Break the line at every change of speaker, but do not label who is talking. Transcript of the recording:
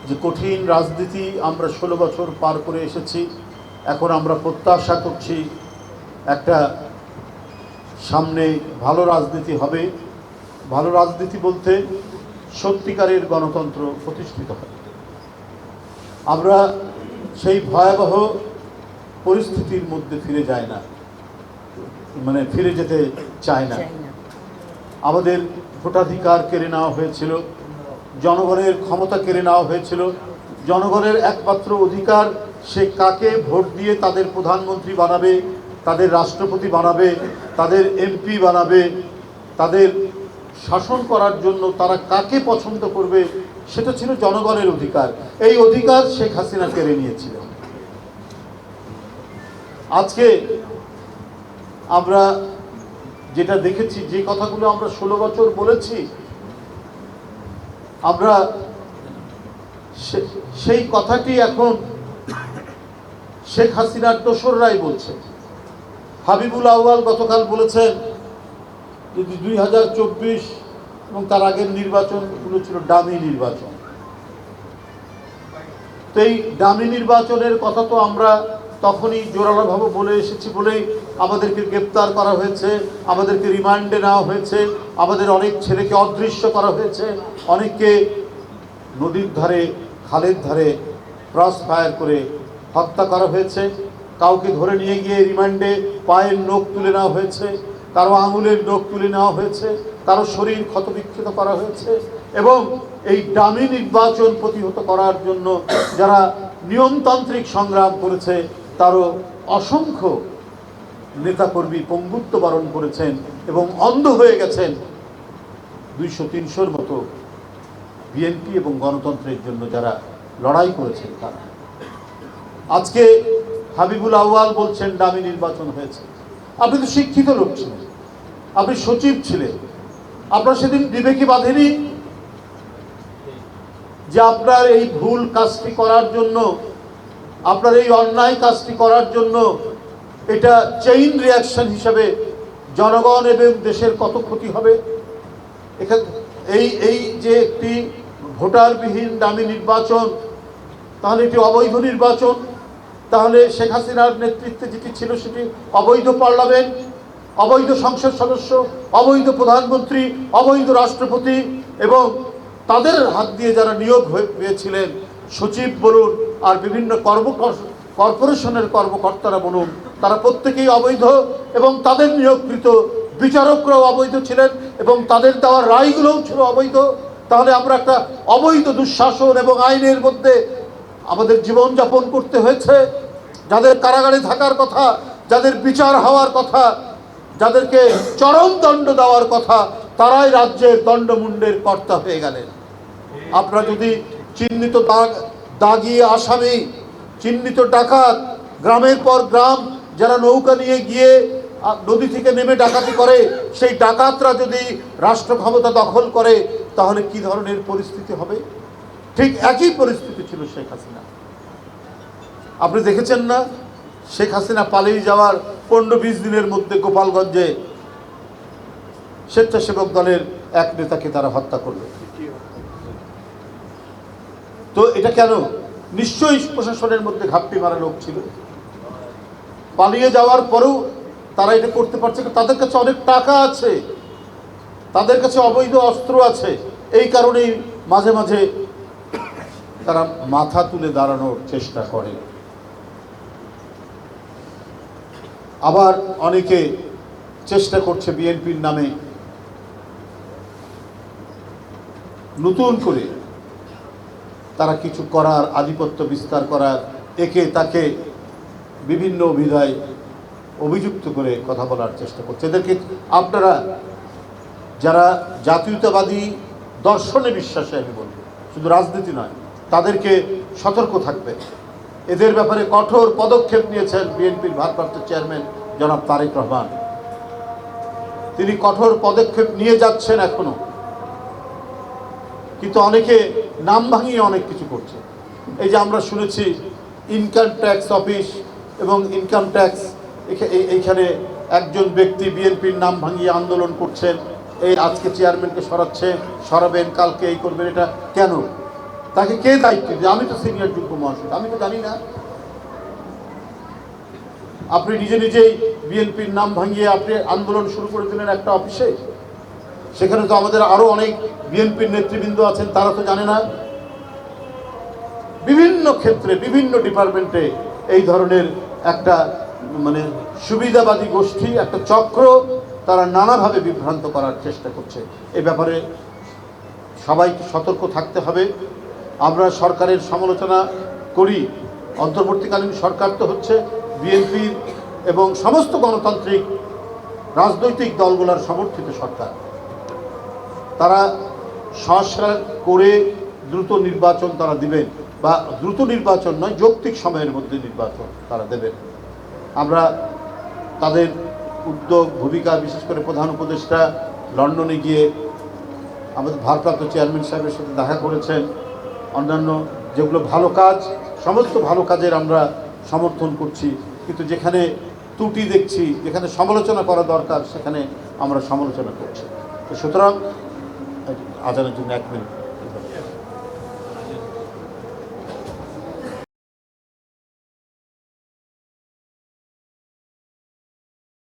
যে কঠিন রাজনীতি আমরা 16 বছর পার করে এসেছি। এখন আমরা প্রত্যাশা করছি একটা সামনে ভালো রাজনীতি হবে। ভালো রাজনীতি বলতে সত্যিকারের গণতন্ত্র প্রতিষ্ঠিত হবে। আমরা সেই ভয়াবহ পরিস্থিতির মধ্যে ফিরে যায় না, মানে ফিরে যেতে চায় না। আমাদের ভোটাধিকার কেড়ে নেওয়া হয়েছিল, জনগণের ক্ষমতা কেড়ে নেওয়া হয়েছিল। জনগণের একমাত্র অধিকার সে কাকে ভোট দিয়ে তাদের প্রধানমন্ত্রী বানাবে, তাদের রাষ্ট্রপতি বানাবে, তাদের এমপি বানাবে, তাদের শাসন করার জন্য তারা কাকে পছন্দ করবে, সেটা ছিল জনগণের অধিকার। এই অধিকার শেখ হাসিনা কেড়ে নিয়েছিল। আজকে আমরা যেটা দেখেছি, যে কথাগুলো আমরা 16 বছর বলেছি, আমরা সেই কথাটি এখন শেখ হাসিনার দোসররাই বলছে। হাবিবুল আউয়াল গতকাল বলেছেন যে 2024 এবং তার আগের নির্বাচনগুলো ছিল ডামি নির্বাচন। তো এই ডামি নির্বাচনের কথা তো আমরা তখনই জোরালোভাবে বলে এসেছি বলেই আমাদেরকে গ্রেপ্তার করা হয়েছে, আমাদেরকে রিমান্ডে নেওয়া হয়েছে, আমাদের অনেক ছেলেকে অদৃশ্য করা হয়েছে, অনেককে নদীর ধারে, খালের ধারে ক্রস ফায়ার করে হত্যা করা হয়েছে। কাউকে ধরে নিয়ে গিয়ে রিমান্ডে পায়ের নখ তুলে নেওয়া হয়েছে, কারো আঙুলের নখ তুলে নেওয়া হয়েছে, কারো শরীর ক্ষতবিক্ষত করা হয়েছে। এবং এই ডামি নির্বাচন প্রতিহত করার জন্য যারা নিয়মতান্ত্রিক সংগ্রাম করেছে, তারও অসংখ্য নেতাকর্মী পঙ্গুত্ব বরণ করেছেন এবং অন্ধ হয়ে গেছেন। 200-300-র মতো বিএনপি এবং গণতন্ত্রের জন্য যারা লড়াই করেছেন তারা। আজকে হাবিবুল আউয়াল বলছেন ডামি নির্বাচন হয়েছে। আপনি তো শিক্ষিত লোক ছিলেন, আপনি সচিব ছিলেন, আপনার সেদিন বিবেকে বাঁধেনি যে আপনার এই ভুল কাজটি করার জন্য, আপনার এই অন্যায় কাজটি করার জন্য এটা চেইন রিয়াকশন হিসাবে জনগণ এবং দেশের কত ক্ষতি হবে? এখানে এই যে একটি ভোটারবিহীন ডামি নির্বাচন, তাহলে এটি অবৈধ নির্বাচন। তাহলে শেখ হাসিনার নেতৃত্বে যেটি ছিল সেটি অবৈধ পার্লামেন্ট, অবৈধ সংসদ সদস্য, অবৈধ প্রধানমন্ত্রী, অবৈধ রাষ্ট্রপতি, এবং তাদের হাত দিয়ে যারা নিয়োগ হয়েছিলেন, সচিব বলুন আর বিভিন্ন কর্পোরেশনের কর্মকর্তারা বলুন, তারা প্রত্যেকেই অবৈধ এবং তাদের নিয়োগকৃত বিচারকরাও অবৈধ ছিলেন এবং তাদের দেওয়া রায়গুলোও ছিল অবৈধ। তাহলে আমরা একটা অবৈধ দুঃশাসন এবং আইনের মধ্যে আমাদের জীবনযাপন করতে হয়েছে। যাদের কারাগারে থাকার কথা, যাদের বিচার হওয়ার কথা, যাদেরকে চরম দণ্ড দেওয়ার কথা, তারাই রাজ্যের দণ্ডমুণ্ডের কর্তা হয়ে গেলেন। আপনারা যদি চিহ্নিত দাগি আসামি, চিহ্নিত ডাকাত, গ্রামের পর গ্রাম যারা নৌকা নিয়ে গিয়ে নদী থেকে নেমে ডাকাতি করে, সেই ডাকাতরা যদি রাষ্ট্র ক্ষমতা দখল করে, তাহলে কি ধরনের পরিস্থিতি হবে? ঠিক একই পরিস্থিতি ছিল শেখ হাসিনা। আপনি দেখেছেন না, শেখ হাসিনা পালিয়ে যাওয়ার 15-20 দিনের মধ্যে গোপালগঞ্জে স্বেচ্ছাসেবক দলের এক নেতাকে তারা হত্যা করল। তো এটা কেন? নিশ্চয়ই প্রশাসনের মধ্যে ঘাপটি মারা লোক ছিল। পালিয়ে যাওয়ার পরেও তারা এটা করতে পারছে না। তাদের কাছে অনেক টাকা আছে, তাদের কাছে অবৈধ অস্ত্র আছে। এই কারণেই মাঝে মাঝে তারা মাথা তুলে দাঁড়ানোর চেষ্টা করে। আবার অনেকে চেষ্টা করছে বিএনপির নামে নতুন করে তারা কিছু করার, আধিপত্য বিস্তার করার, একে তাকে বিভিন্ন অভিধায় অভিযুক্ত করে কথা বলার চেষ্টা করছে। এদেরকে আপনারা যারা জাতীয়তাবাদী দর্শনে বিশ্বাসী, আমি বলব শুধু রাজনীতি নয়, তাদেরকে সতর্ক থাকবে। এদের ব্যাপারে কঠোর পদক্ষেপ নিয়েছেন বিএনপির ভারপ্রাপ্ত চেয়ারম্যান জনাব তারেক রহমান। তিনি কঠোর পদক্ষেপ নিয়ে যাচ্ছেন এখনো, কিন্তু অনেকে নাম ভাঙিয়ে অনেক কিছু করছে। এই যে আমরা শুনেছি ইনকাম ট্যাক্স অফিস এবং ইনকাম ট্যাক্স, এইখানে একজন ব্যক্তি বিএনপির নাম ভাঙিয়ে আন্দোলন করছেন। এই আজকে চেয়ারম্যানকে সরাচ্ছে, সরাবেন, কালকে এই করবেন। এটা কেন? তাকে কে দায়িত্ব দিবে? আমি তো সিনিয়র যুগ্ম মহাসচিব, আমি তো জানি না। আপনি নিজে নিজেই বিএনপির নাম ভাঙিয়ে আপনি আন্দোলন শুরু করে দিলেন একটা অফিসে। সেখানে তো আমাদের আরো অনেক বিএনপির নেতৃবৃন্দ আছেন, তারা তো জানে না। বিভিন্ন ক্ষেত্রে বিভিন্ন ডিপার্টমেন্টে এই ধরনের একটা মানে সুবিধাবাদী গোষ্ঠী, একটা চক্র, তারা নানাভাবে বিভ্রান্ত করার চেষ্টা করছে। এই ব্যাপারে সবাইকে সতর্ক থাকতে হবে। আমরা সরকারের সমালোচনা করি, অন্তর্বর্তীকালীন সরকার তো হচ্ছে বিএনপির এবং সমস্ত গণতান্ত্রিক রাজনৈতিক দলগুলোর সমর্থিত সরকার। তারা সংস্কার করে দ্রুত নির্বাচন তারা দিবেন, বা দ্রুত নির্বাচন নয়, যৌক্তিক সময়ের মধ্যে নির্বাচন তারা দেবেন। আমরা তাদের উদ্যোগ, ভূমিকা, বিশেষ করে প্রধান উপদেষ্টা লন্ডনে গিয়ে আমাদের ভারপ্রাপ্ত চেয়ারম্যান সাহেবের সাথে দেখা করেছেন। অন্যান্য যেগুলো ভালো কাজ, সমস্ত ভালো কাজের আমরা সমর্থন করছি, কিন্তু যেখানে ত্রুটি দেখছি, যেখানে সমালোচনা করা দরকার, সেখানে আমরা সমালোচনা করছি। তো সুতরাং আজানের জন্য 1 মিনিট।